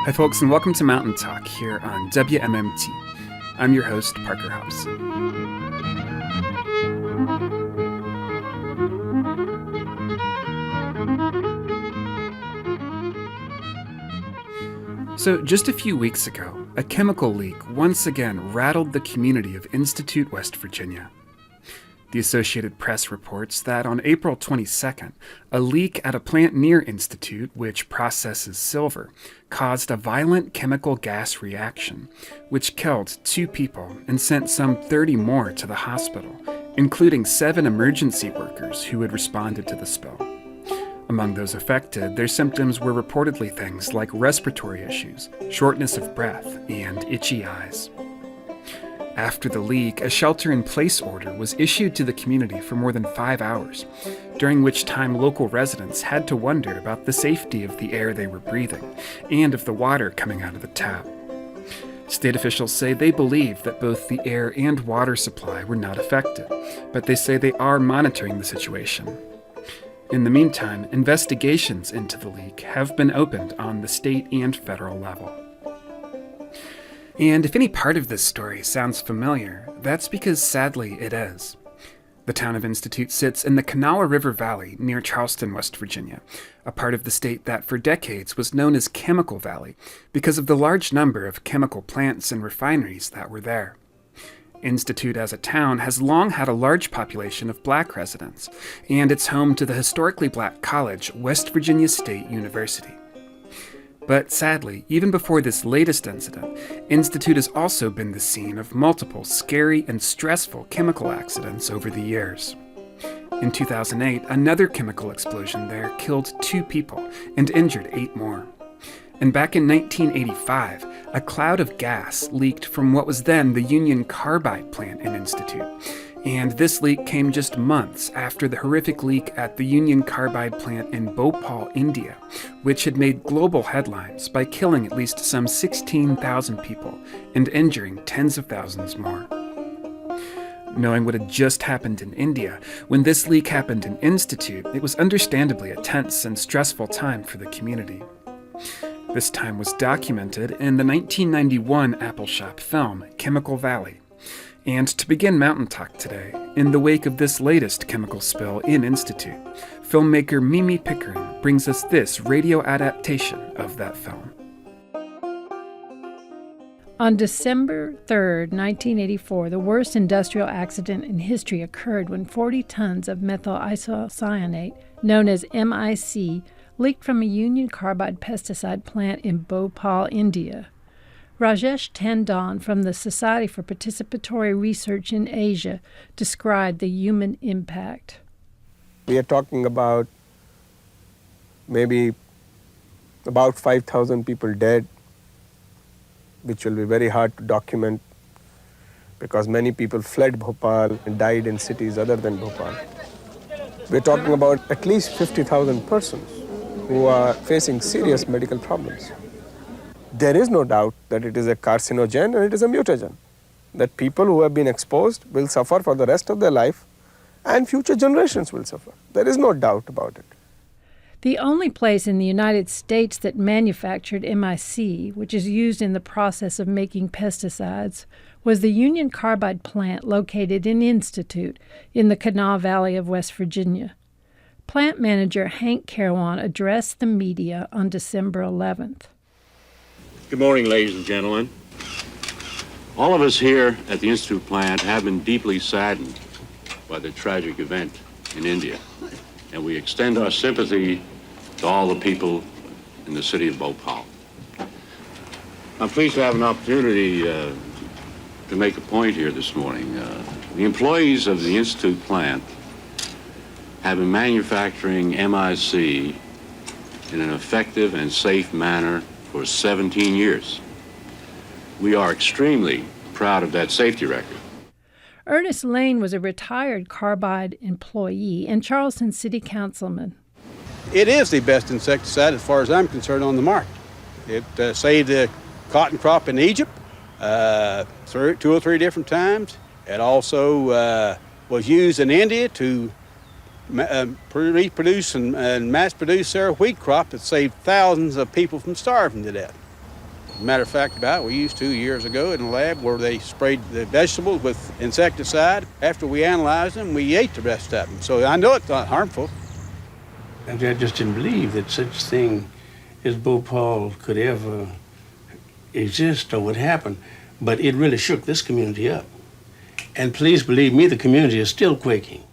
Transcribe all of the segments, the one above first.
Hi folks, and welcome to Mountain Talk here on WMMT. I'm your host, Parker Hobson. So just a few weeks ago, a chemical leak once again rattled the community of Institute, West Virginia. The Associated Press reports that on April 22nd, a leak at a plant near Institute, which processes silver, caused a violent chemical gas reaction, which killed 2 people and sent some 30 more to the hospital, including 7 emergency workers who had responded to the spill. Among those affected, their symptoms were reportedly things like respiratory issues, shortness of breath, and itchy eyes. After the leak, a shelter-in-place order was issued to the community for more than 5 hours, during which time local residents had to wonder about the safety of the air they were breathing and of the water coming out of the tap. State officials say they believe that both the air and water supply were not affected, but they say they are monitoring the situation. In the meantime, investigations into the leak have been opened on the state and federal level. And if any part of this story sounds familiar, that's because sadly it is. The town of Institute sits in the Kanawha River Valley near Charleston, West Virginia, a part of the state that for decades was known as Chemical Valley because of the large number of chemical plants and refineries that were there. Institute as a town has long had a large population of black residents, and it's home to the historically black college, West Virginia State University. But sadly, even before this latest incident, Institute has also been the scene of multiple scary and stressful chemical accidents over the years. In 2008, another chemical explosion there killed 2 people and injured 8 more. And back in 1985, a cloud of gas leaked from what was then the Union Carbide plant in Institute. And this leak came just months after the horrific leak at the Union Carbide plant in Bhopal, India, which had made global headlines by killing at least some 16,000 people and injuring tens of thousands more. Knowing what had just happened in India, when this leak happened in Institute, it was understandably a tense and stressful time for the community. This time was documented in the 1991 Apple Shop film, Chemical Valley. And to begin Mountain Talk today, in the wake of this latest chemical spill in Institute, filmmaker Mimi Pickering brings us this radio adaptation of that film. On December 3, 1984, the worst industrial accident in history occurred when 40 tons of methyl isocyanate, known as MIC, leaked from a Union Carbide pesticide plant in Bhopal, India. Rajesh Tandon from the Society for Participatory Research in Asia described the human impact. We are talking about maybe about 5,000 people dead, which will be very hard to document because many people fled Bhopal and died in cities other than Bhopal. We're talking about at least 50,000 persons who are facing serious medical problems. There is no doubt that it is a carcinogen and it is a mutagen, that people who have been exposed will suffer for the rest of their life and future generations will suffer. There is no doubt about it. The only place in the United States that manufactured MIC, which is used in the process of making pesticides, was the Union Carbide plant located in Institute in the Kanawha Valley of West Virginia. Plant manager Hank Carwan addressed the media on December 11th. Good morning, ladies and gentlemen. All of us here at the Institute plant have been deeply saddened by the tragic event in India, and we extend our sympathy to all the people in the city of Bhopal. I'm pleased to have an opportunity to make a point here this morning. The employees of the Institute plant have been manufacturing MIC in an effective and safe manner for 17 years. We are extremely proud of that safety record. Ernest Lane was a retired Carbide employee and Charleston City Councilman. It is the best insecticide, as far as I'm concerned, on the market. It saved the cotton crop in Egypt 2 or 3 different times. It also was used in India to reproduce and mass produce their wheat crop that saved thousands of people from starving to death. Matter of fact, we used 2 years ago in a lab where they sprayed the vegetables with insecticide. After we analyzed them, we ate the rest of them. So I know it's not harmful. I just didn't believe that such a thing as Bhopal could ever exist or would happen. But it really shook this community up. And please believe me, the community is still quaking.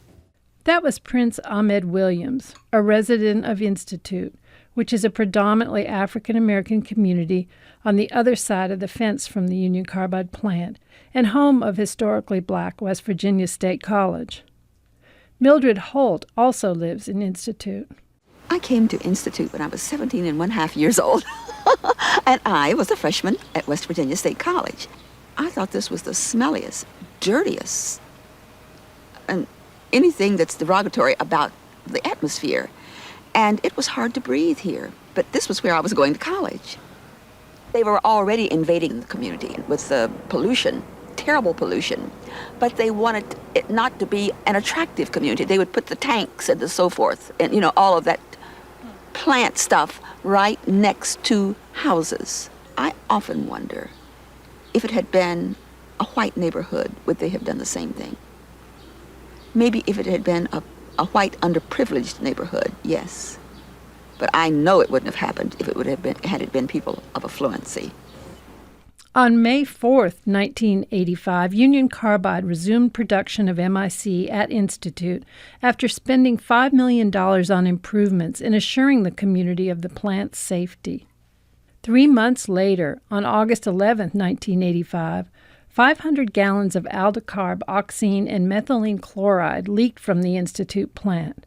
That was Prince Ahmed Williams, a resident of Institute, which is a predominantly African-American community on the other side of the fence from the Union Carbide plant and home of historically black West Virginia State College. Mildred Holt also lives in Institute. I came to Institute when I was 17 and 1/2 years old, and I was a freshman at West Virginia State College. I thought this was the smelliest, dirtiest, and anything that's derogatory about the atmosphere. And it was hard to breathe here, but this was where I was going to college. They were already invading the community with the pollution, terrible pollution, but they wanted it not to be an attractive community. They would put the tanks and so forth, and all of that plant stuff right next to houses. I often wonder, if it had been a white neighborhood, would they have done the same thing? Maybe if it had been a white underprivileged neighborhood, yes. But I know it wouldn't have happened if it would have been, had it been people of affluency. On May 4th, 1985, Union Carbide resumed production of MIC at Institute after spending $5 million on improvements and assuring the community of the plant's safety. 3 months later, on August 11th, 1985, 500 gallons of aldecarb, oxine, and methylene chloride leaked from the Institute plant.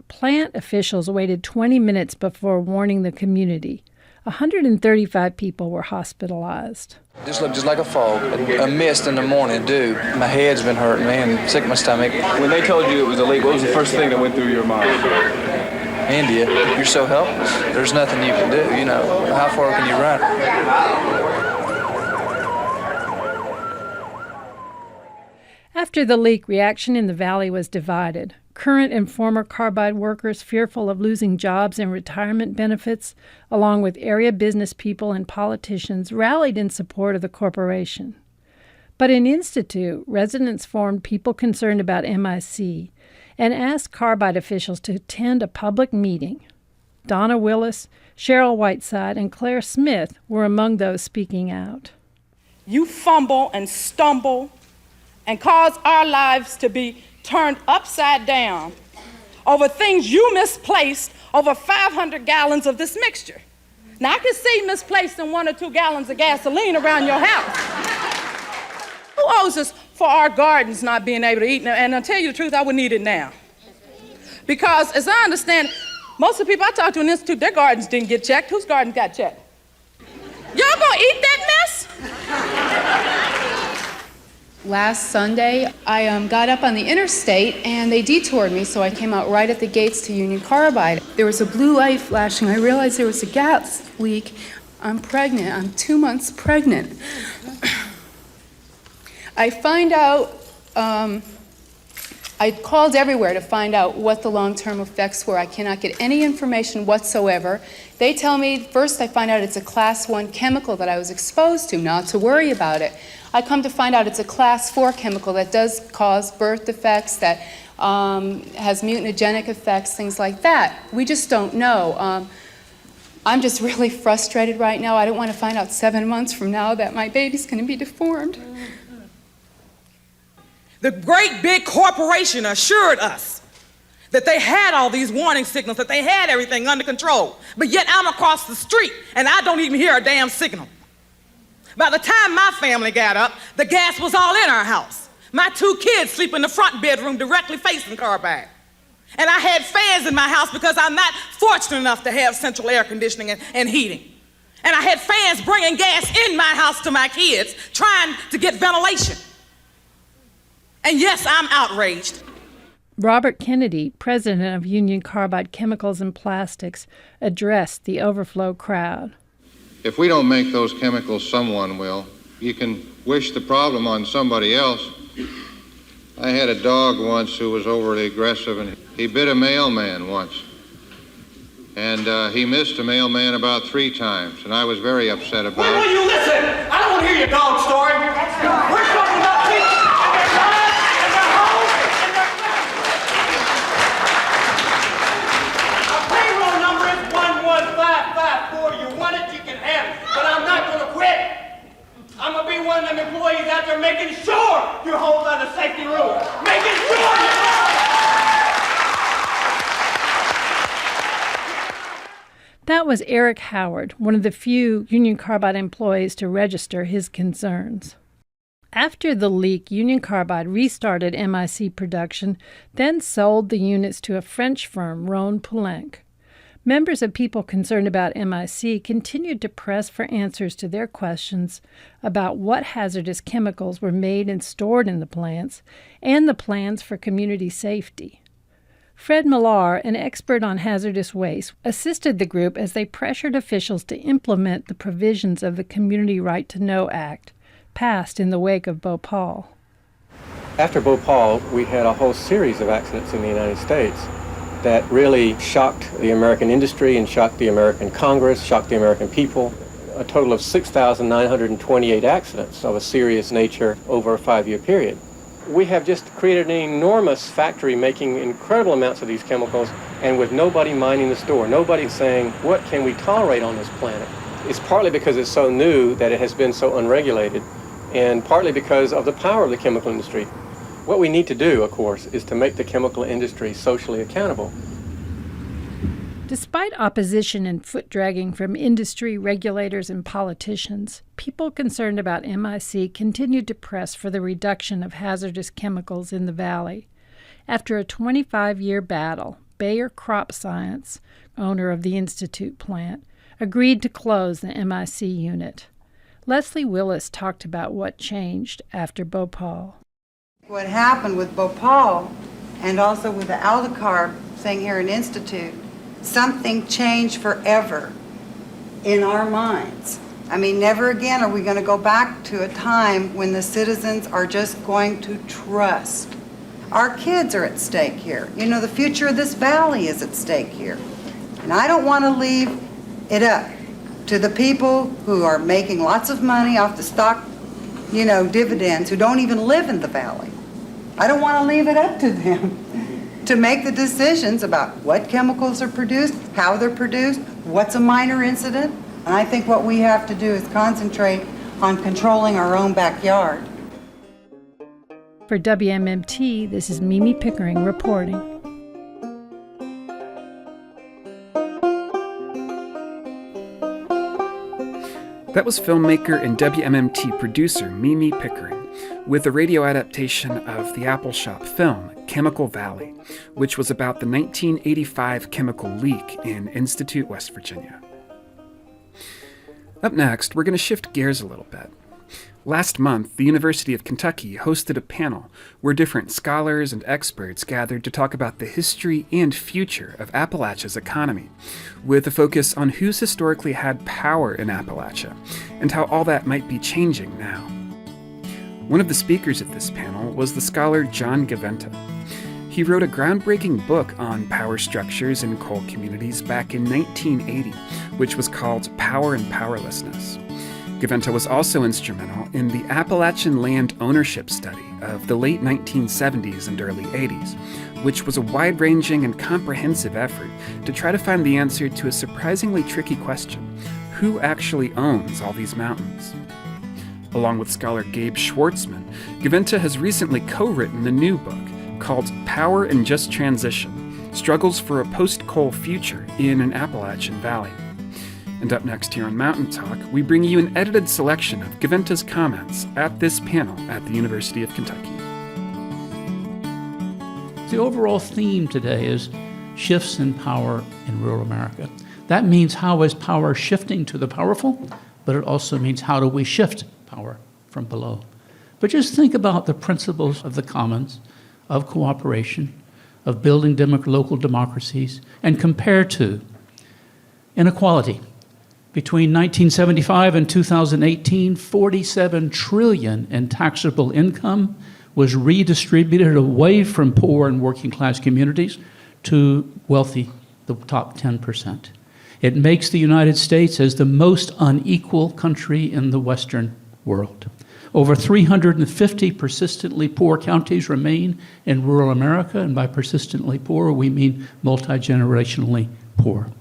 Plant officials waited 20 minutes before warning the community. 135 people were hospitalized. Just looked just like a fog, a mist in the morning, dew. My head's been hurting me and sick in my stomach. When they told you it was a leak, what was the first thing that went through your mind? India, you're so helpless. There's nothing you can do, How far can you run? After the leak, reaction in the valley was divided. Current and former carbide workers, fearful of losing jobs and retirement benefits, along with area business people and politicians, rallied in support of the corporation. But in Institute, residents formed People Concerned About MIC and asked carbide officials to attend a public meeting. Donna Willis, Cheryl Whiteside, and Claire Smith were among those speaking out. You fumble and stumble and cause our lives to be turned upside down over things you misplaced over 500 gallons of this mixture. Now, I can see misplacing 1 or 2 gallons of gasoline around your house. Who owes us for our gardens not being able to eat? And I'll tell you the truth, I wouldn't eat it now. Because as I understand, most of the people I talked to in the Institute, their gardens didn't get checked. Whose garden got checked? Y'all gonna eat that mess? Last Sunday, I got up on the interstate and they detoured me, so I came out right at the gates to Union Carbide. There was a blue light flashing. I realized there was a gas leak. I'm pregnant. I'm 2 months pregnant. I find out, I called everywhere to find out what the long-term effects were. I cannot get any information whatsoever. They tell me, first I find out it's a class 1 chemical that I was exposed to, not to worry about it. I come to find out it's a class 4 chemical that does cause birth defects, that has mutagenic effects, things like that. We just don't know. I'm just really frustrated right now. I don't want to find out 7 months from now that my baby's going to be deformed. The great big corporation assured us that they had all these warning signals, that they had everything under control. But yet I'm across the street and I don't even hear a damn signal. By the time my family got up, the gas was all in our house. My 2 kids sleep in the front bedroom directly facing Carbide. And I had fans in my house because I'm not fortunate enough to have central air conditioning and heating. And I had fans bringing gas in my house to my kids, trying to get ventilation. And yes, I'm outraged. Robert Kennedy, president of Union Carbide Chemicals and Plastics, addressed the overflow crowd. If we don't make those chemicals, someone will. You can wish the problem on somebody else. I had a dog once who was overly aggressive, and he bit a mailman once. And he missed a mailman about 3 times, and I was very upset about it. When will you Listen, I don't want to hear your dog story. We're talking about people and their lives and their homes and their families. Our payroll number is 11554. You want it, you can have it. But I'm not going to quit. I'm going to be one of them employees out there making sure you hold by the safety rules. Making sure you That was Eric Howard, one of the few Union Carbide employees to register his concerns. After the leak, Union Carbide restarted MIC production, then sold the units to a French firm, Rhone Poulenc. Members of people concerned about MIC continued to press for answers to their questions about what hazardous chemicals were made and stored in the plants and the plans for community safety. Fred Millar, an expert on hazardous waste, assisted the group as they pressured officials to implement the provisions of the Community Right to Know Act, passed in the wake of Bhopal. After Bhopal, we had a whole series of accidents in the United States that really shocked the American industry and shocked the American Congress, shocked the American people. A total of 6,928 accidents of a serious nature over a 5-year period. We have just created an enormous factory making incredible amounts of these chemicals, and with nobody minding the store, nobody saying, what can we tolerate on this planet? It's partly because it's so new that it has been so unregulated, and partly because of the power of the chemical industry. What we need to do, of course, is to make the chemical industry socially accountable. Despite opposition and foot-dragging from industry, regulators, and politicians, people concerned about MIC continued to press for the reduction of hazardous chemicals in the valley. After a 25-year battle, Bayer Crop Science, owner of the Institute plant, agreed to close the MIC unit. Leslie Willis talked about what changed after Bhopal. What happened with Bhopal and also with the Aldicarb thing here in Institute, something changed forever in our minds. I mean, never again are we going to go back to a time when the citizens are just going to trust. Our kids are at stake here. You know, the future of this valley is at stake here. And I don't want to leave it up to the people who are making lots of money off the stock, dividends, who don't even live in the valley. I don't want to leave it up to them to make the decisions about what chemicals are produced, how they're produced, what's a minor incident. And I think what we have to do is concentrate on controlling our own backyard. For WMMT, this is Mimi Pickering reporting. That was filmmaker and WMMT producer Mimi Pickering with a radio adaptation of the Apple Shop film Chemical Valley, which was about the 1985 chemical leak in Institute, West Virginia. Up next, we're going to shift gears a little bit. Last month, the University of Kentucky hosted a panel where different scholars and experts gathered to talk about the history and future of Appalachia's economy, with a focus on who's historically had power in Appalachia and how all that might be changing now. One of the speakers at this panel was the scholar John Gaventa. He wrote a groundbreaking book on power structures in coal communities back in 1980, which was called Power and Powerlessness. Gaventa was also instrumental in the Appalachian Land Ownership Study of the late 1970s and early 80s, which was a wide-ranging and comprehensive effort to try to find the answer to a surprisingly tricky question: who actually owns all these mountains? Along with scholar Gabe Schwartzman, Gaventa has recently co-written a new book called Power and Just Transition: Struggles for a Post-Coal Future in an Appalachian Valley. And up next here on Mountain Talk, we bring you an edited selection of Gaventa's comments at this panel at the University of Kentucky. The overall theme today is shifts in power in rural America. That means how is power shifting to the powerful, but it also means how do we shift power from below. But just think about the principles of the commons, of cooperation, of building local democracies, and compare to inequality. Between 1975 and 2018, $47 trillion in taxable income was redistributed away from poor and working class communities to wealthy, the top 10%. It makes the United States as the most unequal country in the Western world. Over 350 persistently poor counties remain in rural America, and by persistently poor, we mean multi-generationally poor.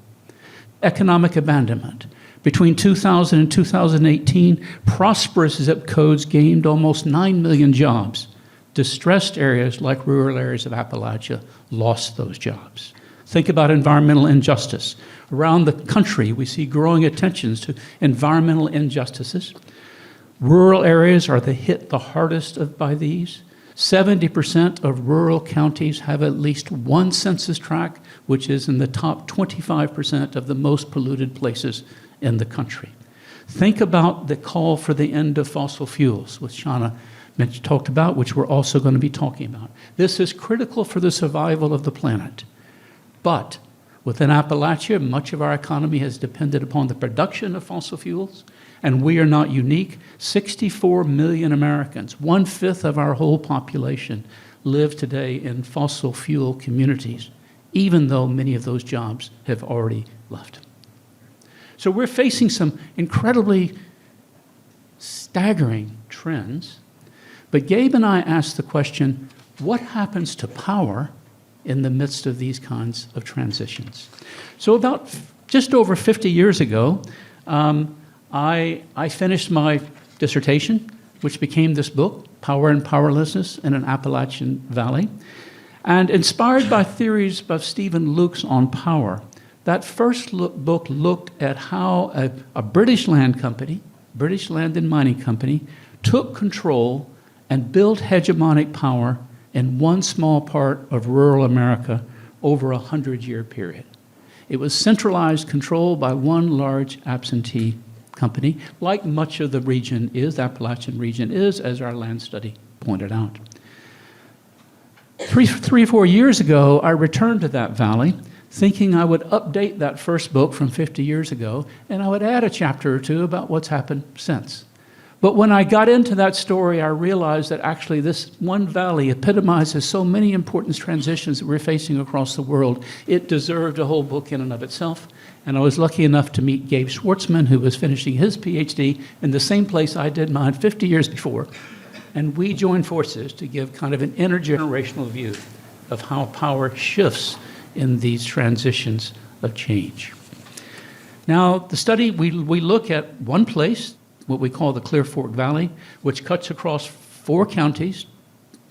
Economic abandonment. Between 2000 and 2018, prosperous zip codes gained almost 9 million jobs. Distressed areas like rural areas of Appalachia lost those jobs. Think about environmental injustice. Around the country, we see growing attentions to environmental injustices. Rural areas are hit the hardest by these. 70% of rural counties have at least one census tract, which is in the top 25% of the most polluted places in the country. Think about the call for the end of fossil fuels, which Shauna talked about, which we're also going to be talking about. This is critical for the survival of the planet. But within Appalachia, much of our economy has depended upon the production of fossil fuels, and we are not unique. 64 million Americans, 1/5 of our whole population, live today in fossil fuel communities, even though many of those jobs have already left. So we're facing some incredibly staggering trends, but Gabe and I asked the question, what happens to power in the midst of these kinds of transitions? So about just over 50 years ago, I finished my dissertation, which became this book, Power and Powerlessness in an Appalachian Valley. And inspired by theories of Stephen Luke's on power, that first book looked at how a British land company, British Land and Mining Company, took control and built hegemonic power in one small part of rural America over a 100-year period. It was centralized control by one large absentee company, like much of the region is, the Appalachian region is, as our land study pointed out. Three or 4 years ago, I returned to that valley, thinking I would update that first book from 50 years ago, and I would add a chapter or two about what's happened since. But when I got into that story, I realized that actually this one valley epitomizes so many important transitions that we're facing across the world. It deserved a whole book in and of itself. And I was lucky enough to meet Gabe Schwartzman, who was finishing his PhD in the same place I did mine 50 years before. And we joined forces to give kind of an intergenerational view of how power shifts in these transitions of change. Now, the study, we look at one place, what we call the Clear Fork Valley, which cuts across 4 counties,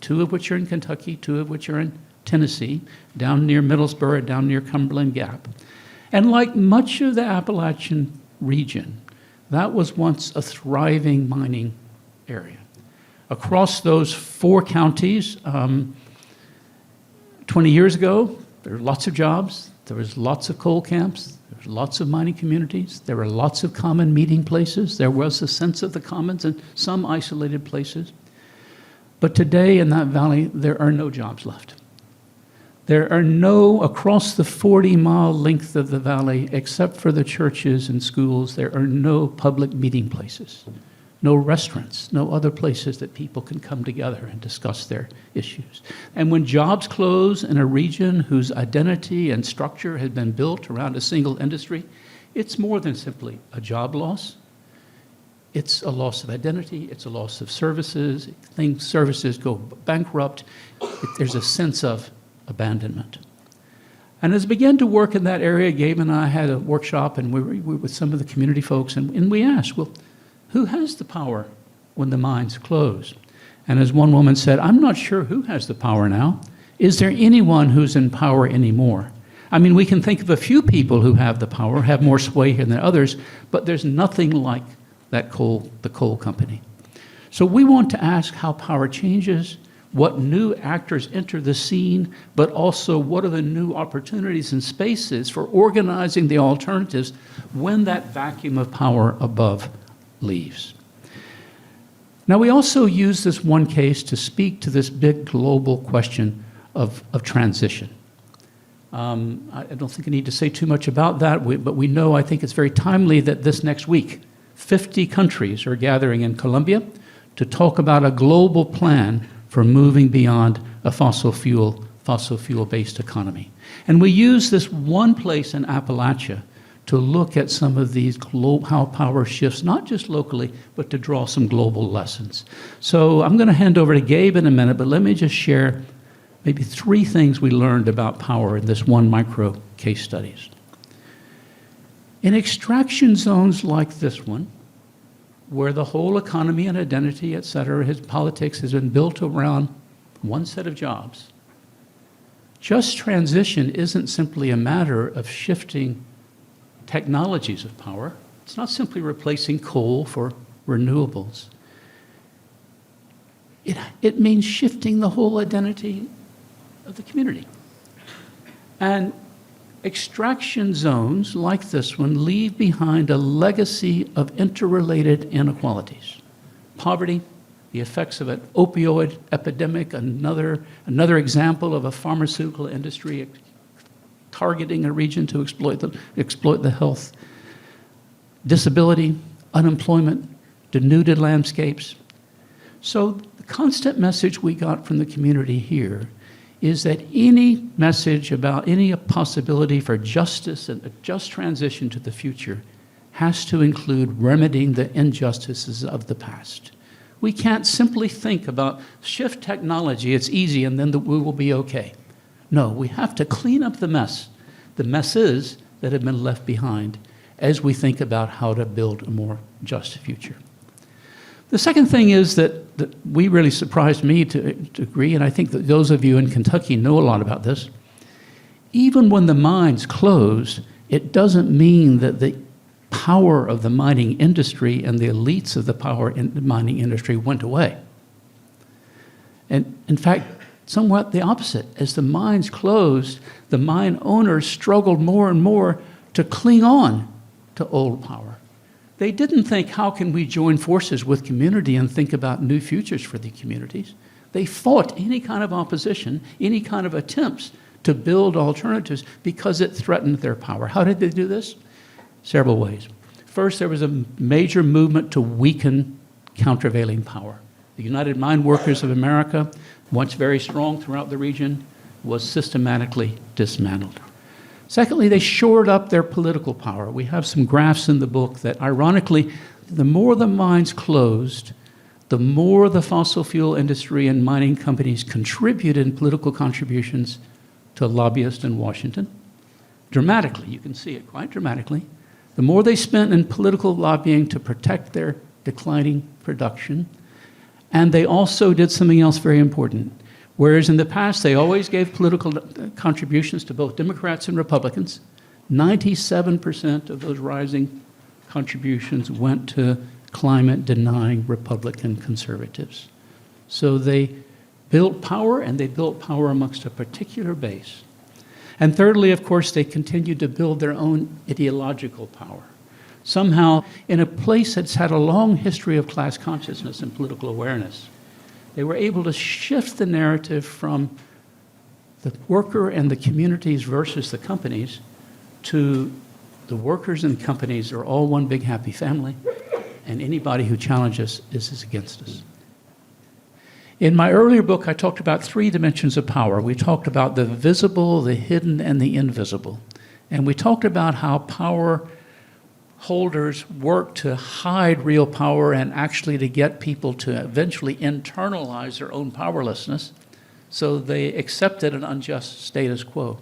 2 of which are in Kentucky, 2 of which are in Tennessee, down near Middlesboro, down near Cumberland Gap. And like much of the Appalachian region, that was once a thriving mining area. Across those 4 counties, 20 years ago, there were lots of jobs, there was lots of coal camps, there were lots of mining communities, there were lots of common meeting places, there was a sense of the commons in some isolated places. But today in that valley, there are no jobs left. There are no, across the 40-mile length of the valley, except for the churches and schools, there are no public meeting places, no restaurants, no other places that people can come together and discuss their issues. And when jobs close in a region whose identity and structure has been built around a single industry, it's more than simply a job loss. It's a loss of identity, it's a loss of services, services go bankrupt, there's a sense of abandonment. And as I began to work in that area, Gabe and I had a workshop, and we were with some of the community folks, and we asked, well, who has the power when the mines close? And as one woman said, I'm not sure who has the power now. Is there anyone who's in power anymore? I mean, we can think of a few people who have the power, have more sway here than others, but there's nothing like the coal company. So we want to ask how power changes, what new actors enter the scene, but also what are the new opportunities and spaces for organizing the alternatives when that vacuum of power above leaves. Now, we also use this one case to speak to this big global question of transition. I don't think I need to say too much about that, but we know, I think it's very timely that this next week, 50 countries are gathering in Colombia to talk about a global plan for moving beyond a fossil fuel-based economy. And we use this one place in Appalachia to look at some of these how power shifts, not just locally, but to draw some global lessons. So I'm going to hand over to Gabe in a minute, but let me just share maybe 3 things we learned about power in this one micro case studies. In extraction zones like this one, where the whole economy and identity, et cetera, politics has been built around one set of jobs, just transition isn't simply a matter of shifting technologies of power. It's not simply replacing coal for renewables. It means shifting the whole identity of the community. And extraction zones like this one leave behind a legacy of interrelated inequalities. Poverty, the effects of an opioid epidemic, another example of a pharmaceutical industry targeting a region to exploit the health, disability, unemployment, denuded landscapes. So the constant message we got from the community here is that any message about any possibility for justice and a just transition to the future has to include remedying the injustices of the past. We can't simply think about shift technology, it's easy, and then we will be okay. No, we have to clean up the messes that have been left behind as we think about how to build a more just future. The second thing is that we really surprised me to agree, and I think that those of you in Kentucky know a lot about this. Even when the mines closed, it doesn't mean that the power of the mining industry and the elites of the power in the mining industry went away. And in fact, somewhat the opposite. As the mines closed, the mine owners struggled more and more to cling on to old power. They didn't think, how can we join forces with community and think about new futures for the communities? They fought any kind of opposition, any kind of attempts to build alternatives because it threatened their power. How did they do this? Several ways. First, there was a major movement to weaken countervailing power. The United Mine Workers of America, once very strong throughout the region, was systematically dismantled. Secondly, they shored up their political power. We have some graphs in the book that, ironically, the more the mines closed, the more the fossil fuel industry and mining companies contributed in political contributions to lobbyists in Washington. Dramatically, you can see it quite dramatically. The more they spent in political lobbying to protect their declining production, and they also did something else very important. Whereas in the past, they always gave political contributions to both Democrats and Republicans, 97% of those rising contributions went to climate-denying Republican conservatives. So they built power, and they built power amongst a particular base. And thirdly, of course, they continued to build their own ideological power. Somehow, in a place that's had a long history of class consciousness and political awareness, they were able to shift the narrative from the worker and the communities versus the companies to the workers and companies are all one big happy family, and anybody who challenges us is against us. In my earlier book, I talked about 3 dimensions of power. We talked about the visible, the hidden, and the invisible. And we talked about how power holders work to hide real power and actually to get people to eventually internalize their own powerlessness, so they accepted an unjust status quo.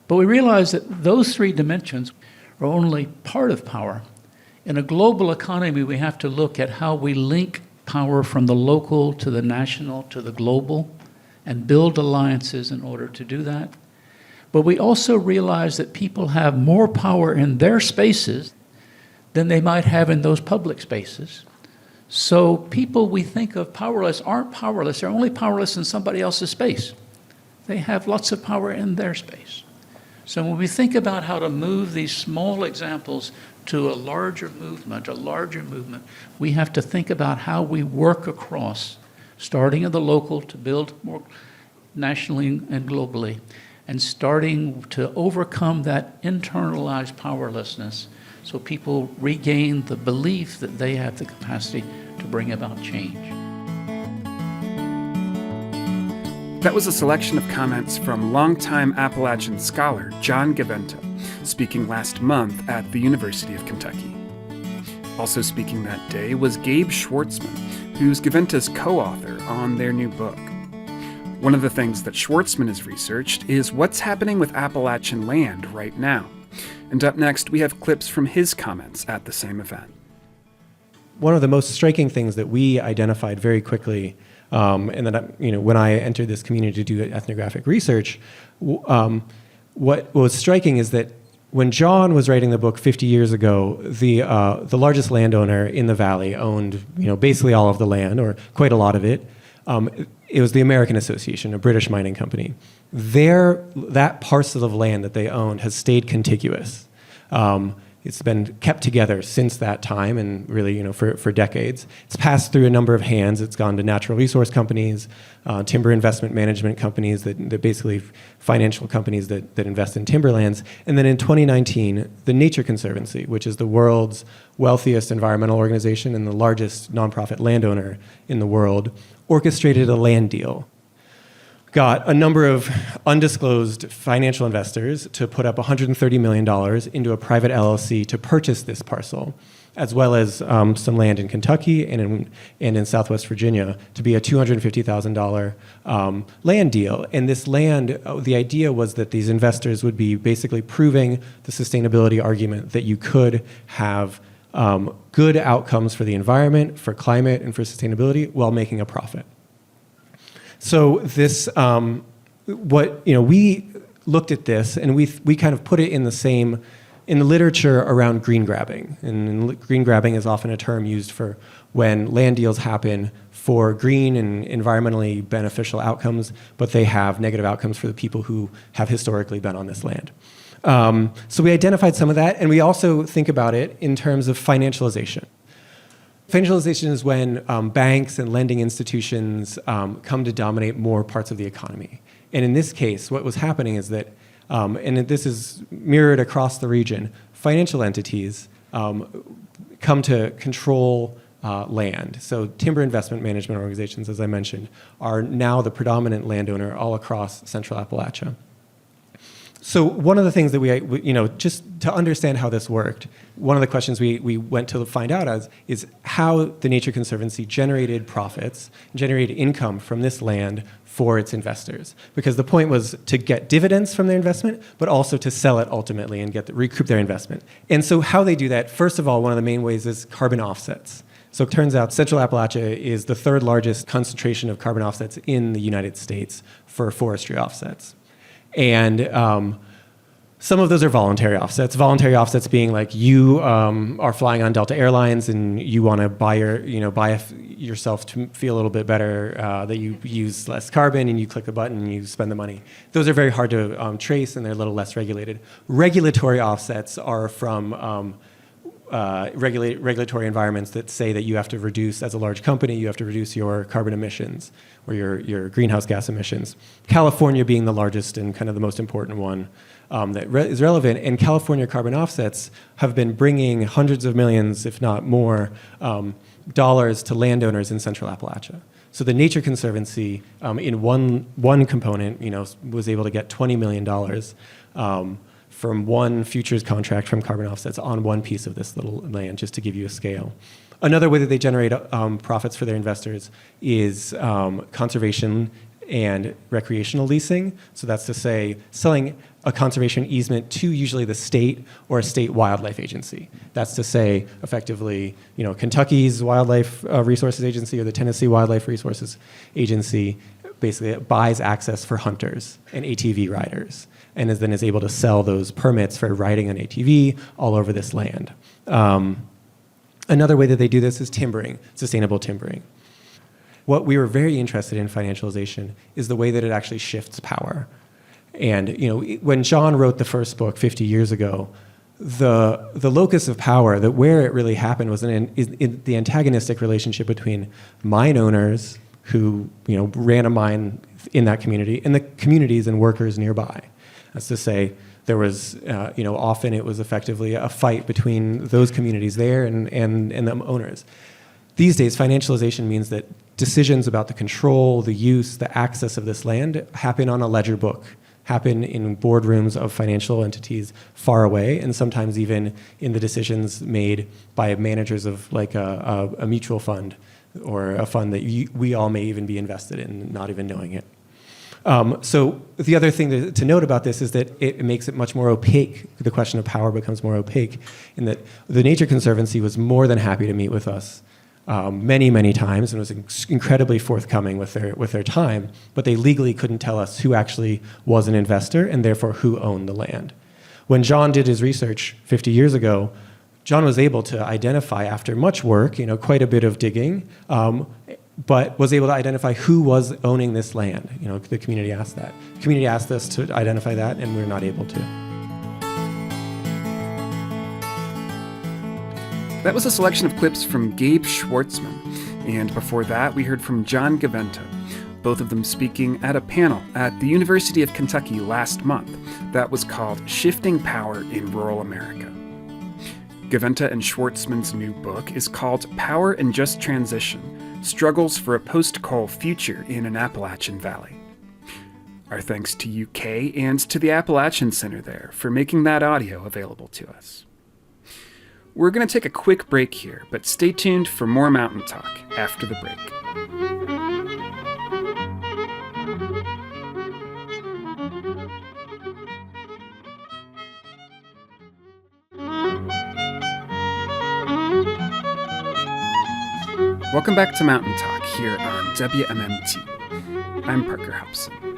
But we realize that those 3 dimensions are only part of power. In a global economy, we have to look at how we link power from the local to the national to the global and build alliances in order to do that. But we also realize that people have more power in their spaces than they might have in those public spaces. So people we think of powerless aren't powerless. They're only powerless in somebody else's space. They have lots of power in their space. So when we think about how to move these small examples to a larger movement, we have to think about how we work across, starting at the local to build more nationally and globally, and starting to overcome that internalized powerlessness so people regain the belief that they have the capacity to bring about change. That was a selection of comments from longtime Appalachian scholar John Gaventa. speaking last month at the University of Kentucky. Also speaking that day was Gabe Schwartzman, who's Gaventa's co-author on their new book. One of the things that Schwartzman has researched is what's happening with Appalachian land right now. And up next, we have clips from his comments at the same event. One of the most striking things that we identified very quickly, and that when I entered this community to do ethnographic research, what was striking is that when John was writing the book 50 years ago, the largest landowner in the valley owned basically all of the land, or quite a lot of it. It was the American Association, a British mining company. That parcel of land that they owned has stayed contiguous. It's been kept together since that time, and really, for decades. It's passed through a number of hands. It's gone to natural resource companies, timber investment management companies, that basically financial companies that invest in timberlands. And then in 2019, the Nature Conservancy, which is the world's wealthiest environmental organization and the largest nonprofit landowner in the world, orchestrated a land deal. Got a number of undisclosed financial investors to put up $130 million into a private LLC to purchase this parcel, as well as some land in Kentucky and in Southwest Virginia to be a $250,000 land deal. And this land, the idea was that these investors would be basically proving the sustainability argument that you could have good outcomes for the environment, for climate, and for sustainability while making a profit. So this, we looked at this and we kind of put it in the literature around green grabbing. And green grabbing is often a term used for when land deals happen for green and environmentally beneficial outcomes, but they have negative outcomes for the people who have historically been on this land. So we identified some of that, and we also think about it in terms of financialization. Financialization is when banks and lending institutions come to dominate more parts of the economy. And in this case, what was happening is that, and this is mirrored across the region, financial entities come to control land. So timber investment management organizations, as I mentioned, are now the predominant landowner all across central Appalachia. So one of the things that we just to understand how this worked, one of the questions we went to find out is how the Nature Conservancy generated profits, generated income from this land for its investors. Because the point was to get dividends from their investment, but also to sell it ultimately and recoup their investment. And so how they do that, first of all, one of the main ways is carbon offsets. So it turns out Central Appalachia is the third largest concentration of carbon offsets in the United States for forestry offsets. And some of those are voluntary offsets. Voluntary offsets being like you are flying on Delta Airlines and you want to buy yourself to feel a little bit better that you use less carbon, and you click the button and you spend the money. Those are very hard to trace, and they're a little less regulated. Regulatory offsets are from regulatory environments that say that you have to reduce, as a large company, you have to reduce your carbon emissions or your greenhouse gas emissions. California being the largest and kind of the most important one that is relevant. And California carbon offsets have been bringing hundreds of millions, if not more, dollars to landowners in Central Appalachia. So the Nature Conservancy, in one component, was able to get $20 million from one futures contract from carbon offsets on one piece of this little land, just to give you a scale. Another way that they generate profits for their investors is conservation and recreational leasing. So that's to say, selling a conservation easement to usually the state or a state wildlife agency. That's to say, effectively, Kentucky's Wildlife Resources Agency or the Tennessee Wildlife Resources Agency basically buys access for hunters and ATV riders, and then is able to sell those permits for riding an ATV all over this land. Another way that they do this is timbering, sustainable timbering. What we were very interested in financialization is the way that it actually shifts power. And when John wrote the first book 50 years ago, the locus of power, that where it really happened was in the antagonistic relationship between mine owners who ran a mine in that community and the communities and workers nearby. That's to say, there was, often it was effectively a fight between those communities there and the owners. These days, financialization means that decisions about the control, the use, the access of this land happen on a ledger book, happen in boardrooms of financial entities far away, and sometimes even in the decisions made by managers of like a mutual fund or a fund that we all may even be invested in, not even knowing it. So the other thing to note about this is that it makes it much more opaque. The question of power becomes more opaque, in that the Nature Conservancy was more than happy to meet with us many, many times, and was incredibly forthcoming with their time, but they legally couldn't tell us who actually was an investor and therefore who owned the land. When John did his research 50 years ago, John was able to identify, after much work, quite a bit of digging, but was able to identify who was owning this land. The community asked that. The community asked us to identify that, and we're not able to. That was a selection of clips from Gabe Schwartzman, and before that we heard from John Gaventa, both of them speaking at a panel at the University of Kentucky last month that was called Shifting Power in Rural America. Gaventa and Schwartzman's new book is called Power and Just Transition: Struggles for a Post-Coal Future in an Appalachian Valley. Our thanks to UK and to the Appalachian Center there for making that audio available to us. We're going to take a quick break here, but stay tuned for more Mountain Talk after the break. Welcome back to Mountain Talk here on WMMT. I'm Parker Hobson.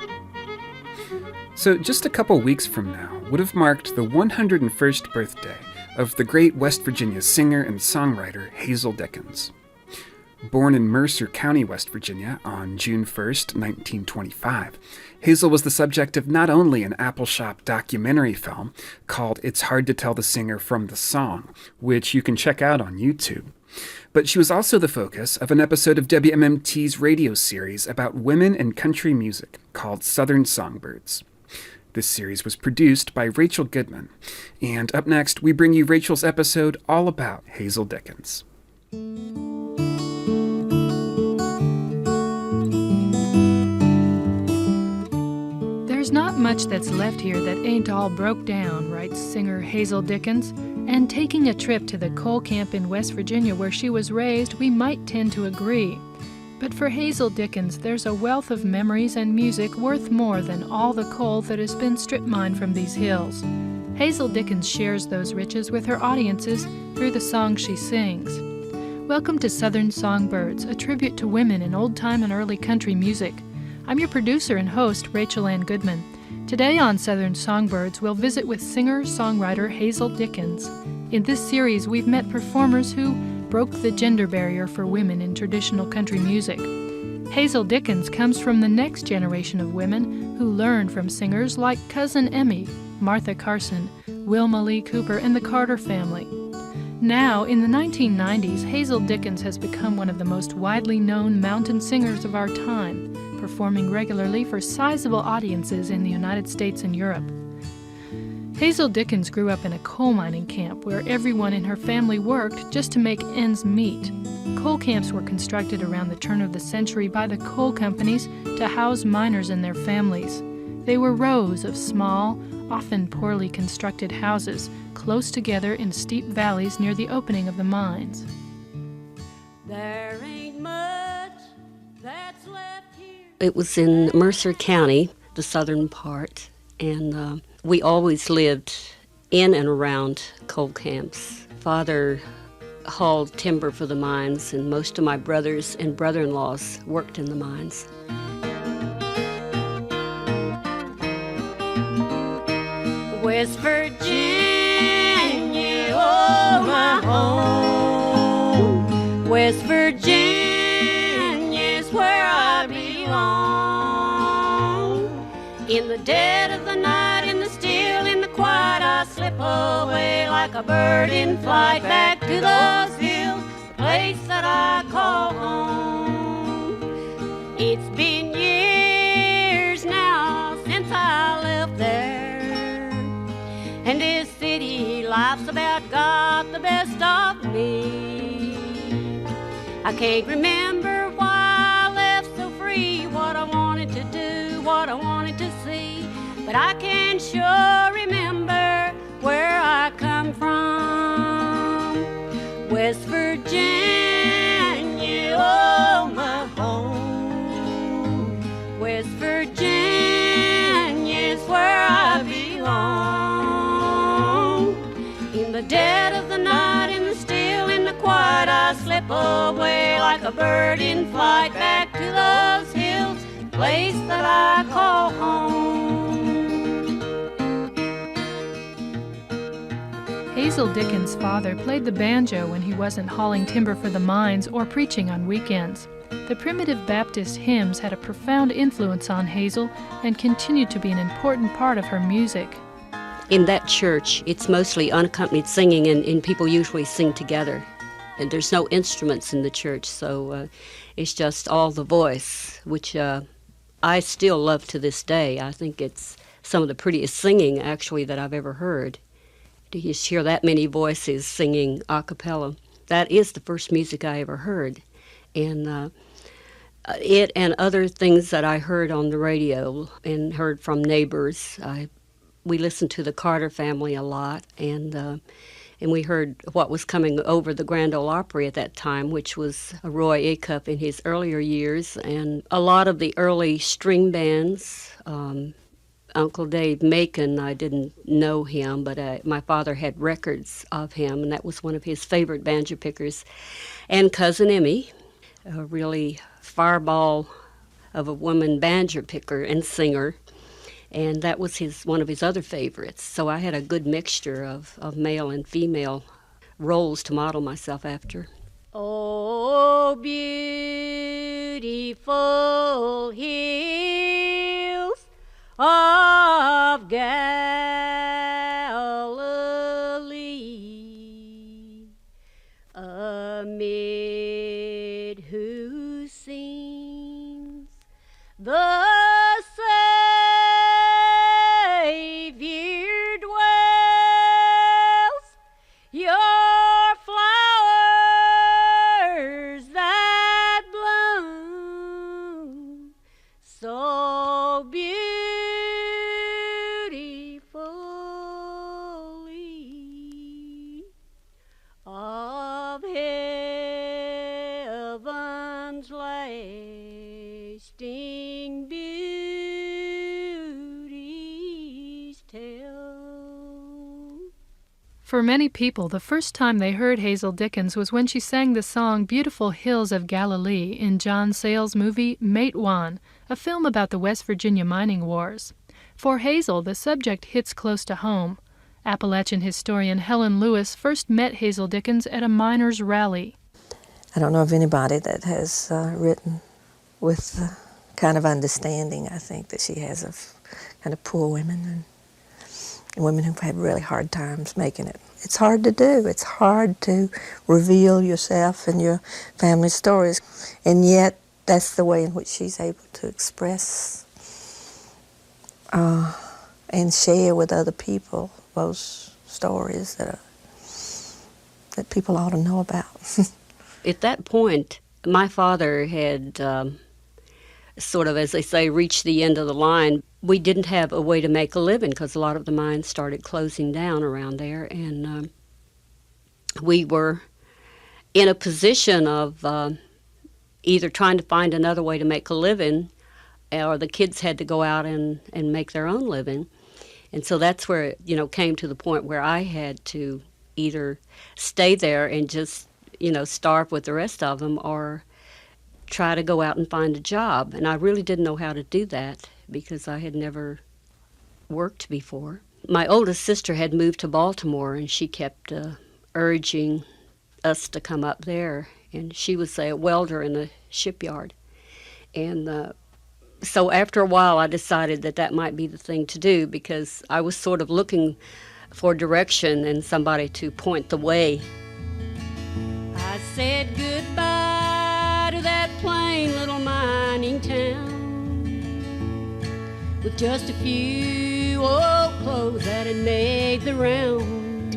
So just a couple weeks from now would have marked the 101st birthday of the great West Virginia singer and songwriter Hazel Dickens. Born in Mercer County, West Virginia on June 1st, 1925, Hazel was the subject of not only an Apple Shop documentary film called It's Hard to Tell the Singer from the Song, which you can check out on YouTube, but she was also the focus of an episode of WMMT's radio series about women in country music called Southern Songbirds. This series was produced by Rachel Goodman, and up next we bring you Rachel's episode all about Hazel Dickens. There's not much that's left here that ain't all broke down, writes singer Hazel Dickens. And taking a trip to the coal camp in West Virginia where she was raised, we might tend to agree. But for Hazel Dickens, there's a wealth of memories and music worth more than all the coal that has been strip mined from these hills. Hazel Dickens shares those riches with her audiences through the songs she sings. Welcome to Southern Songbirds, a tribute to women in old-time and early country music. I'm your producer and host, Rachel Ann Goodman. Today on Southern Songbirds, we'll visit with singer-songwriter Hazel Dickens. In this series, we've met performers who broke the gender barrier for women in traditional country music. Hazel Dickens comes from the next generation of women who learned from singers like Cousin Emmy, Martha Carson, Wilma Lee Cooper, and the Carter family. Now, in the 1990s, Hazel Dickens has become one of the most widely known mountain singers of our time, performing regularly for sizable audiences in the United States and Europe. Hazel Dickens grew up in a coal mining camp where everyone in her family worked just to make ends meet. Coal camps were constructed around the turn of the century by the coal companies to house miners and their families. They were rows of small, often poorly constructed houses, close together in steep valleys near the opening of the mines. There ain't much that's left here. It was in Mercer County, the southern part, and we always lived in and around coal camps. Father hauled timber for the mines, and most of my brothers and brother-in-laws worked in the mines. West Virginia, oh my home. West Virginia's where I belong. In the dead of the night, in the still, in the quiet, I slip away like a bird in flight back to those hills, the place that I call home. It's been years now since I left there, and this city life's about got the best of me. I can't remember why I left so free, what I wanted to do, what I wanted to see. but I can sure remember where I come from. West Virginia, oh, my home. West Virginia's where I belong. In the dead of the night, in the still, in the quiet, I slip away like a bird in flight back to those hills, place that I call home. Hazel Dickens' father played the banjo when he wasn't hauling timber for the mines or preaching on weekends. The primitive Baptist hymns had a profound influence on Hazel and continued to be an important part of her music. In that church, it's mostly unaccompanied singing, and people usually sing together. And there's no instruments in the church, so it's just all the voice, which I still love to this day. I think it's some of the prettiest singing, actually, that I've ever heard. To just hear that many voices singing a cappella. That is the first music I ever heard. And it and other things that I heard on the radio and heard from neighbors. We listened to the Carter family a lot, and we heard what was coming over the Grand Ole Opry at that time, which was Roy Acuff in his earlier years, and a lot of the early string bands. Uncle Dave Macon, I didn't know him, but my father had records of him, and that was one of his favorite banjo pickers. And Cousin Emmy, a really fireball of a woman banjo picker and singer, and that was one of his other favorites. So I had a good mixture of male and female roles to model myself after. Oh, beautiful hills of Galilee, amid whose scenes the Savior dwells, your flowers that bloom so beautifully of heaven's lasting beauties tell. For many people, the first time they heard Hazel Dickens was when she sang the song Beautiful Hills of Galilee in John Sayles' movie Mate One, a film about the West Virginia mining wars. For Hazel, the subject hits close to home. Appalachian historian Helen Lewis first met Hazel Dickens at a miners' rally. I don't know of anybody that has written with the kind of understanding, I think, that she has of kind of poor women and women who've had really hard times making it. It's hard to do. It's hard to reveal yourself and your family stories, and yet that's the way in which she's able to express and share with other people those stories that people ought to know about. At that point, my father had sort of, as they say, reached the end of the line. We didn't have a way to make a living because a lot of the mines started closing down around there, and we were in a position of either trying to find another way to make a living, or the kids had to go out and make their own living. And so that's where it, came to the point where I had to either stay there and just, starve with the rest of them, or try to go out and find a job. And I really didn't know how to do that because I had never worked before. My oldest sister had moved to Baltimore, and she kept urging us to come up there. And she was a welder in a shipyard. And so after a while, I decided that might be the thing to do, because I was sort of looking for direction and somebody to point the way. I said goodbye to that plain little mining town with just a few old clothes that had made the round.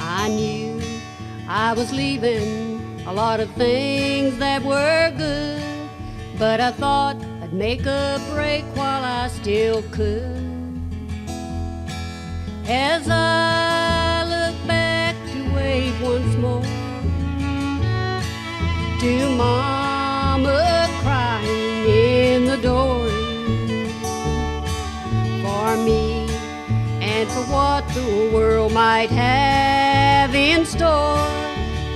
I knew I was leaving a lot of things that were good, but I thought I'd I'd make a break while I still could. As I look back to wave once more to Mama crying in the door for me and for what the world might have in store,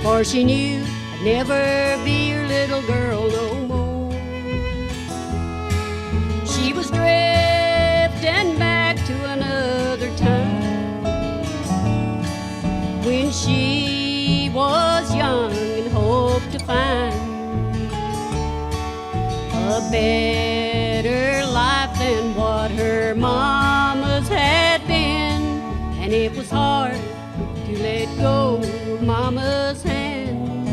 for she knew I'd never be her little girl no more. She was drifting back to another time when she was young and hoped to find a better life than what her mama's had been. And it was hard to let go of Mama's hand,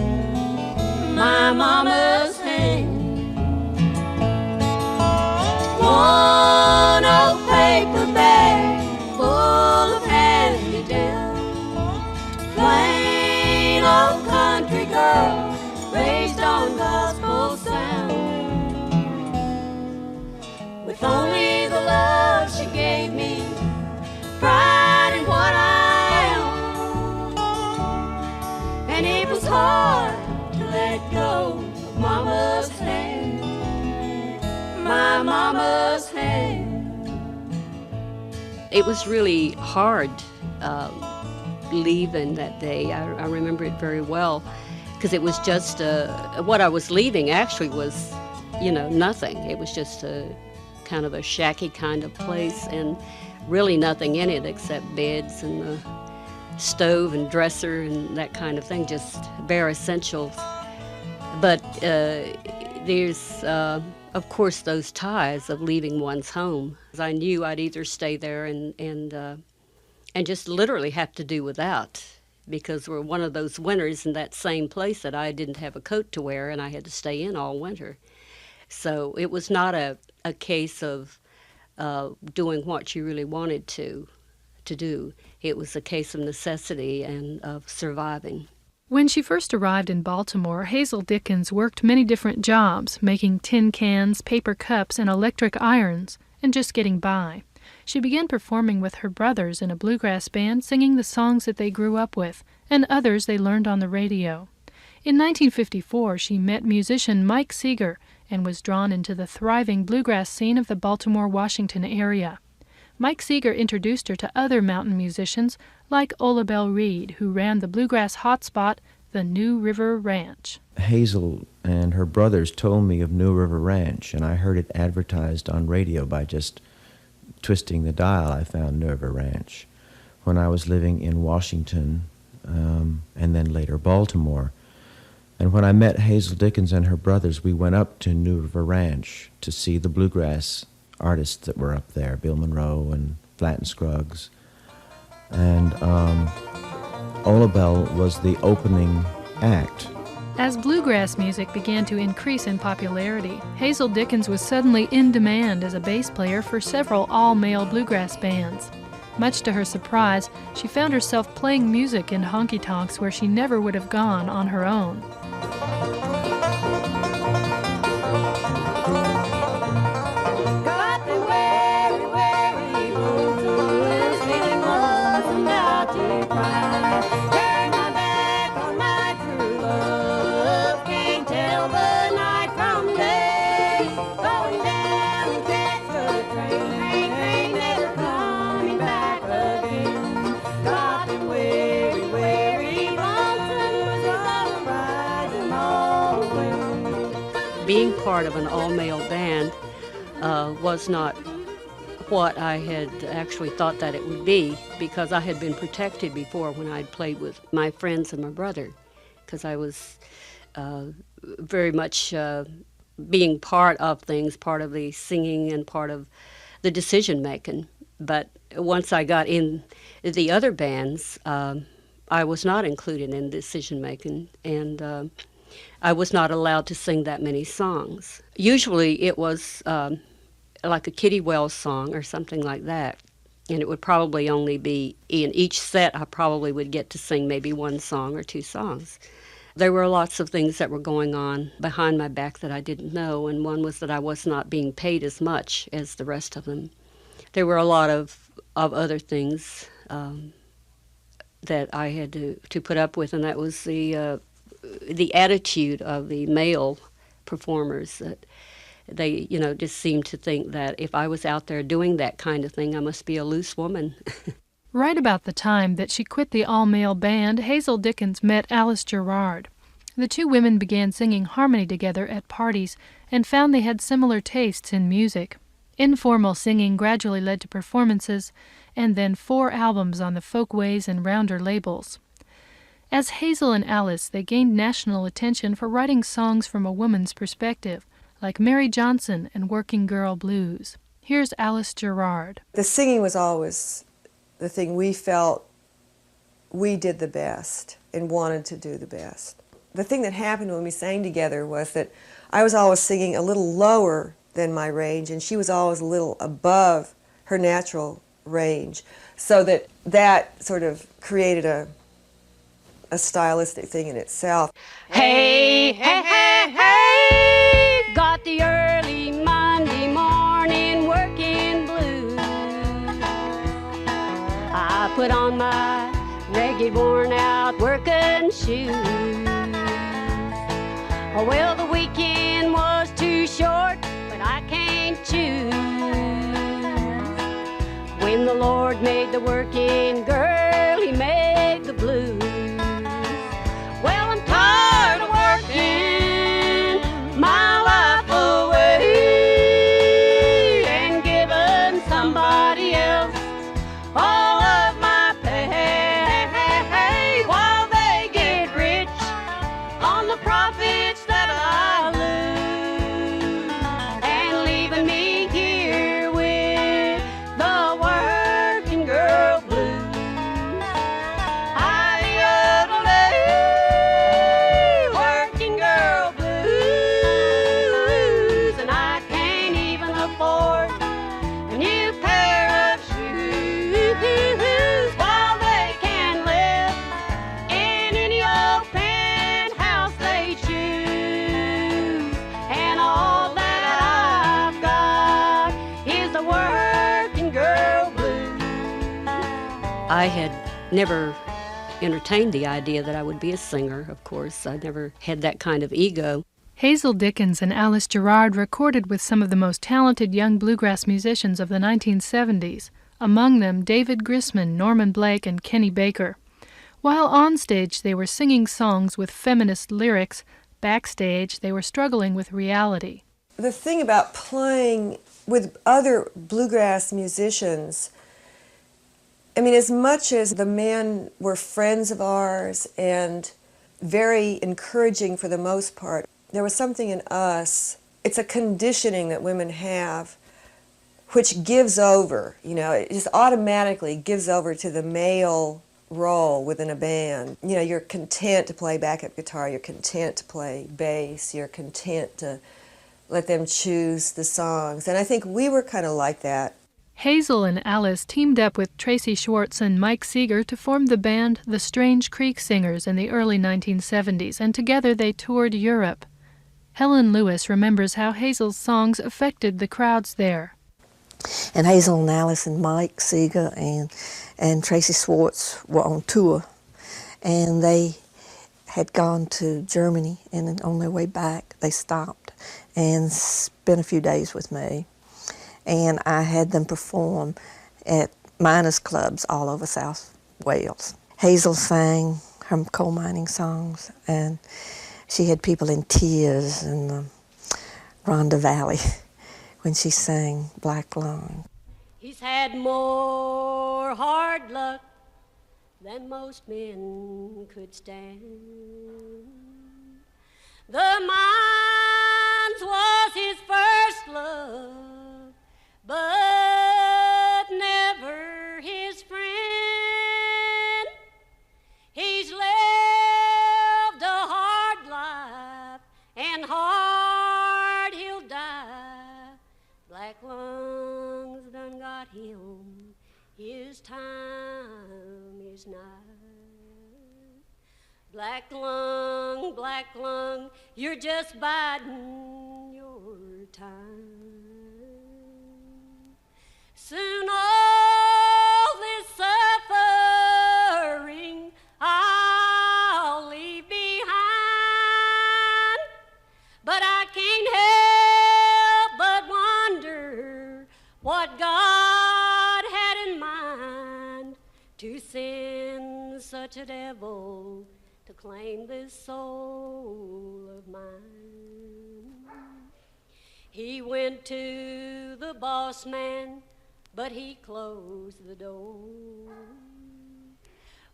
my Mama's hand. One old paper bag full of hand-me-downs, plain old country girl raised on gospel sound. With only the love she gave me, pride in what I am, and it was hard to let go of Mama's hand, my Mama's hand. It was really hard leaving that day. I remember it very well because it was just what I was leaving actually was, nothing. It was just a kind of a shacky kind of place and really nothing in it except beds and the stove and dresser and that kind of thing, just bare essentials. But there's, of course, those ties of leaving one's home. I knew I'd either stay there and just literally have to do without, because we're one of those winters in that same place that I didn't have a coat to wear and I had to stay in all winter. So it was not a case of doing what you really wanted to do. It was a case of necessity and of surviving. When she first arrived in Baltimore, Hazel Dickens worked many different jobs, making tin cans, paper cups, and electric irons, and just getting by. She began performing with her brothers in a bluegrass band, singing the songs that they grew up with, and others they learned on the radio. In 1954, she met musician Mike Seeger and was drawn into the thriving bluegrass scene of the Baltimore-Washington area. Mike Seeger introduced her to other mountain musicians like Ola Belle Reed, who ran the bluegrass hotspot, the New River Ranch. Hazel and her brothers told me of New River Ranch, and I heard it advertised on radio by just twisting the dial. I found New River Ranch when I was living in Washington and then later Baltimore. And when I met Hazel Dickens and her brothers, we went up to New River Ranch to see the bluegrass artists that were up there, Bill Monroe and Flatt and Scruggs. And Ola Belle was the opening act. As bluegrass music began to increase in popularity, Hazel Dickens was suddenly in demand as a bass player for several all-male bluegrass bands. Much to her surprise, she found herself playing music in honky-tonks where she never would have gone on her own. Being part of an all-male band was not what I had actually thought that it would be, because I had been protected before when I'd played with my friends and my brother, because I was very much being part of things, part of the singing and part of the decision-making. But once I got in the other bands, I was not included in decision-making, and I was not allowed to sing that many songs. Usually it was like a Kitty Wells song or something like that, and it would probably only be, in each set I probably would get to sing maybe one song or two songs. There were lots of things that were going on behind my back that I didn't know, and one was that I was not being paid as much as the rest of them. There were a lot of other things that I had to put up with, and that was the attitude of the male performers. That they, just seemed to think that if I was out there doing that kind of thing, I must be a loose woman. Right about the time that she quit the all-male band, Hazel Dickens met Alice Gerard. The two women began singing harmony together at parties and found they had similar tastes in music. Informal singing gradually led to performances, and then 4 albums on the Folkways and Rounder labels. As Hazel and Alice, they gained national attention for writing songs from a woman's perspective, like Mary Johnson and Working Girl Blues. Here's Alice Gerard. The singing was always the thing we felt we did the best and wanted to do the best. The thing that happened when we sang together was that I was always singing a little lower than my range, and she was always a little above her natural range, so that sort of created a stylistic thing in itself. Hey, hey, hey, hey, got the early Monday morning working blues. I put on my ragged, worn out working shoes. Oh, well, the weekend was too short, but I can't choose. When the Lord made the working girl, He made the blues. Well, I'm tired of working my life away and giving somebody else all of my pay while they get rich on the profits that I lose and leaving me here with the working girl blues. Working girl blues, and I can't even afford a new pair of shoes while they can live in any old penthouse they choose. And all that I've got is the working girl blues. I had never entertained the idea that I would be a singer, of course. I never had that kind of ego. Hazel Dickens and Alice Gerard recorded with some of the most talented young bluegrass musicians of the 1970s, among them David Grisman, Norman Blake, and Kenny Baker. While on stage they were singing songs with feminist lyrics, backstage they were struggling with reality. The thing about playing with other bluegrass musicians, I mean, as much as the men were friends of ours and very encouraging for the most part, there was something in us, it's a conditioning that women have, which gives over, it just automatically gives over to the male role within a band. You're content to play backup guitar, you're content to play bass, you're content to let them choose the songs. And I think we were kind of like that. Hazel and Alice teamed up with Tracy Schwartz and Mike Seeger to form the band The Strange Creek Singers in the early 1970s, and together they toured Europe. Helen Lewis remembers how Hazel's songs affected the crowds there. And Hazel and Alice and Mike Seeger and Tracy Schwartz were on tour, and they had gone to Germany, and on their way back they stopped and spent a few days with me. And I had them perform at miners' clubs all over South Wales. Hazel sang her coal mining songs, and she had people in tears in the Rhondda Valley when she sang Black Lung. He's had more hard luck than most men could stand. The mines was his first love, but never his friend. He's lived a hard life, and hard he'll die. Black lungs done got him, his time is nigh. Black lung, you're just biding your time. Soon all this suffering I'll leave behind, but I can't help but wonder what God had in mind to send such a devil to claim this soul of mine. He went to the boss man, but he closed the door.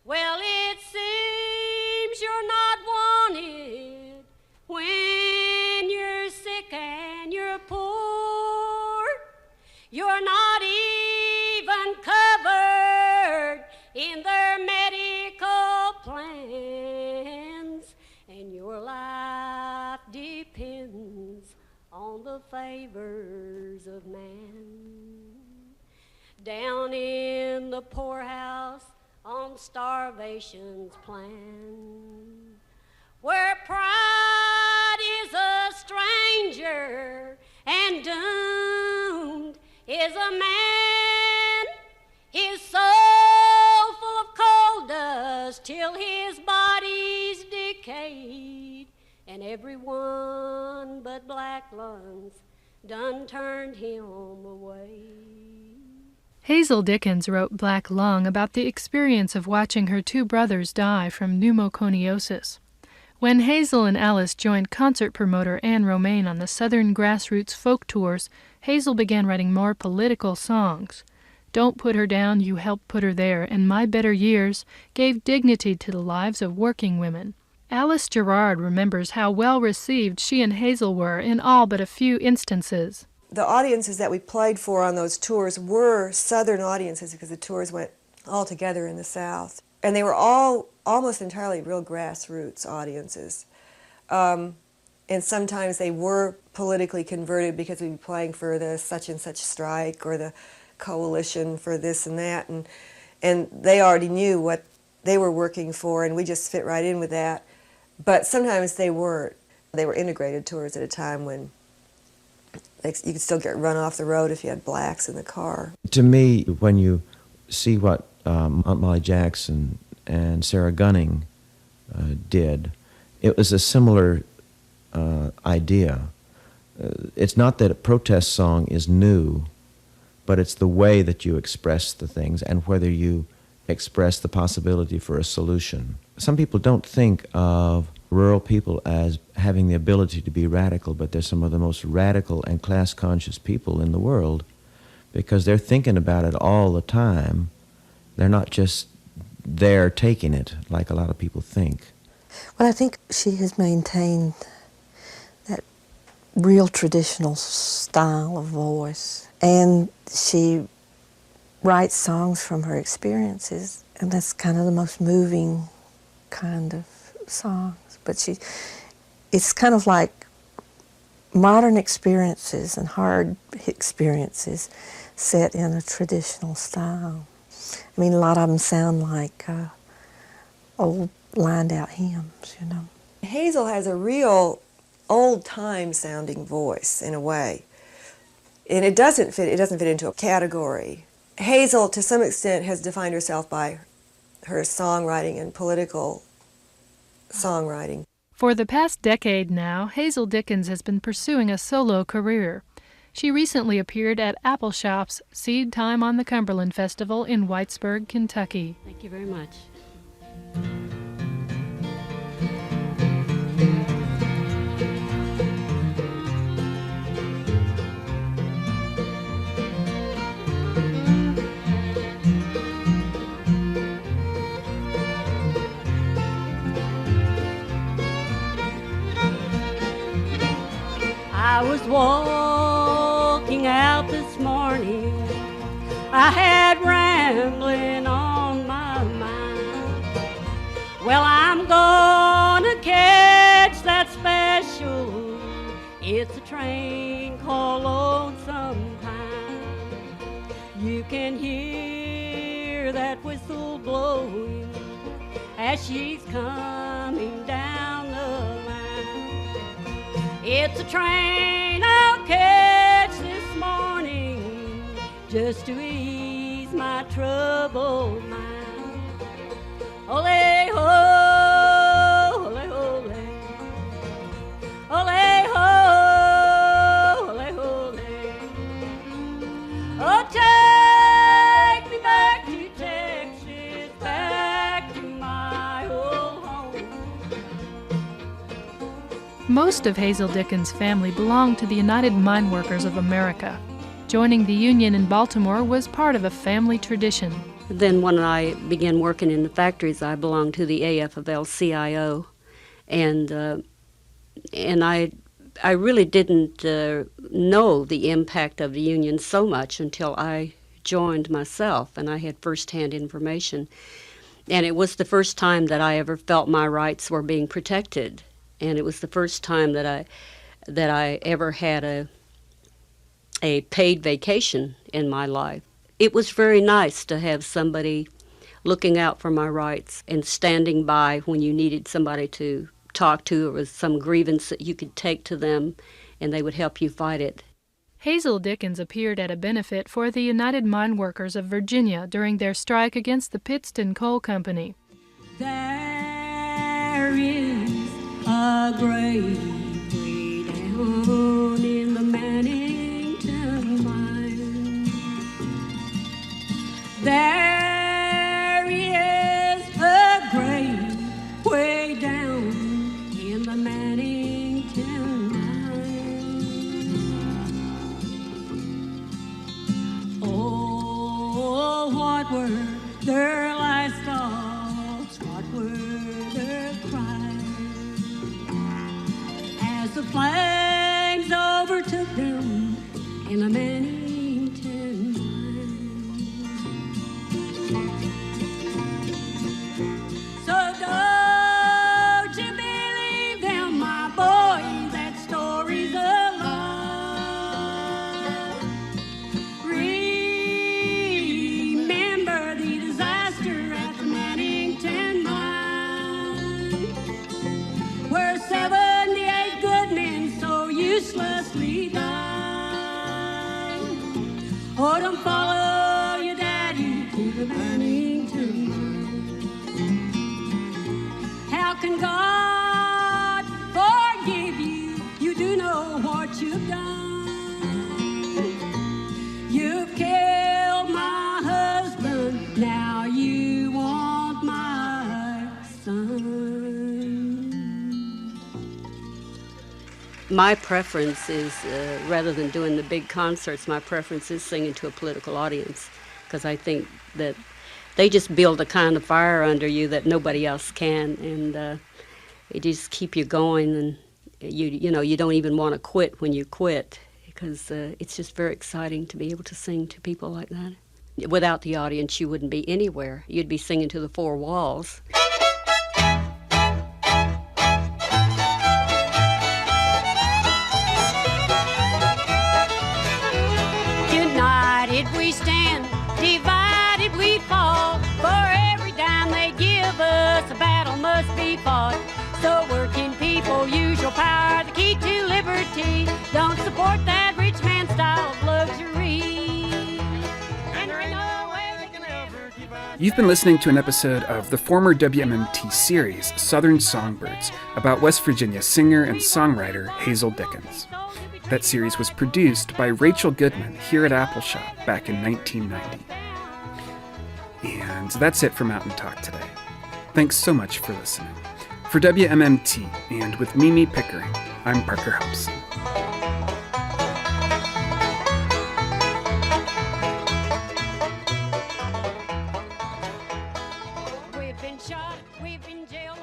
Well, it seems you're not wanted when you're sick and you're poor. You're not even covered in their medical plans, and your life depends on the favors of man. Down in the poorhouse on starvation's plan, where pride is a stranger and doomed is a man, his soul full of coal dust till his body's decayed, and everyone but black lungs done turned him away. Hazel Dickens wrote Black Lung about the experience of watching her two brothers die from pneumoconiosis. When Hazel and Alice joined concert promoter Anne Romaine on the Southern Grassroots folk tours, Hazel began writing more political songs. Don't Put Her Down, You Helped Put Her There, and My Better Years gave dignity to the lives of working women. Alice Gerard remembers how well received she and Hazel were in all but a few instances. The audiences that we played for on those tours were Southern audiences because the tours went all together in the South. And they were all almost entirely real grassroots audiences. And sometimes they were politically converted because we'd be playing for the such and such strike or the coalition for this and that. And they already knew what they were working for, and we just fit right in with that. But sometimes they weren't. They were integrated tours at a time when you could still get run off the road if you had blacks in the car. To me, when you see what Aunt Molly Jackson and Sarah Gunning did, it was a similar idea. It's not that a protest song is new, but it's the way that you express the things and whether you express the possibility for a solution. Some people don't think of rural people as having the ability to be radical, but they're some of the most radical and class-conscious people in the world because they're thinking about it all the time. They're not just there taking it like a lot of people think. Well, I think she has maintained that real traditional style of voice, and she writes songs from her experiences, and that's kind of the most moving kind of songs. But it's kind of like modern experiences and hard experiences set in a traditional style. I mean, a lot of them sound like old lined-out hymns, you know. Hazel has a real old-time sounding voice in a way, and it doesn't fit into a category. Hazel, to some extent, has defined herself by her songwriting and political songwriting. For the past decade now, Hazel Dickens has been pursuing a solo career. She recently appeared at Appleshop's Seed Time on the Cumberland Festival in Whitesburg, Kentucky. Thank you very much. I was walking out this morning, I had rambling on my mind. Well, I'm gonna catch that special, it's a train called Lonesome Pine. You can hear that whistle blowing as she's coming down the line. It's a train I'll catch this morning just to ease my troubled mind. Ole ho, ole ole, ole ho, ole ole. Oh, take me back to Texas, back to my old home. Most of Hazel Dickens' family belonged to the United Mine Workers of America. Joining the Union in Baltimore was part of a family tradition. Then when I began working in the factories, I belonged to the AFL-CIO, and I really didn't know the impact of the union so much until I joined myself, and I had firsthand information. And it was the first time that I ever felt my rights were being protected, and it was the first time that I ever had a paid vacation in my life. It was very nice to have somebody looking out for my rights and standing by when you needed somebody to talk to, or was some grievance that you could take to them, and they would help you fight it. Hazel Dickens appeared at a benefit for the United Mine Workers of Virginia during their strike against the Pittston Coal Company. There is a grave way down in the Mannington mine. There is a grave way down in the Mannington mine. Oh, what were their last thoughts? What were their cries? As the flames overtook them in the Mannington mine. So don't you believe them, my boy, that story's a lie. Remember the disaster at the Mannington mine, where 78 good men so uselessly died. Oh, don't follow your daddy to the Mannington mine. How can God forgive you? You do know what you've done. You've killed my husband, now you want my son. My preference is, rather than doing the big concerts, my preference is singing to a political audience, because I think that they just build a kind of fire under you that nobody else can, and it just keep you going, and you don't even want to quit when you quit, because it's just very exciting to be able to sing to people like that. Without the audience, you wouldn't be anywhere. You'd be singing to the four walls. United we stand, divided we fall. For every dime they give us, a battle must be fought. So working people, use your power, the key to liberty. Don't support that rich man style of luxury. And there ain't no way they can ever keep us. You've been listening to an episode of the former WMMT series, Southern Songbirds, about West Virginia singer and songwriter Hazel Dickens. That series was produced by Rachel Goodman here at Appleshop back in 1990. And that's it for Mountain Talk today. Thanks so much for listening. For WMMT and with Mimi Pickering, I'm Parker Hobson. We've been shot, we've been jailed.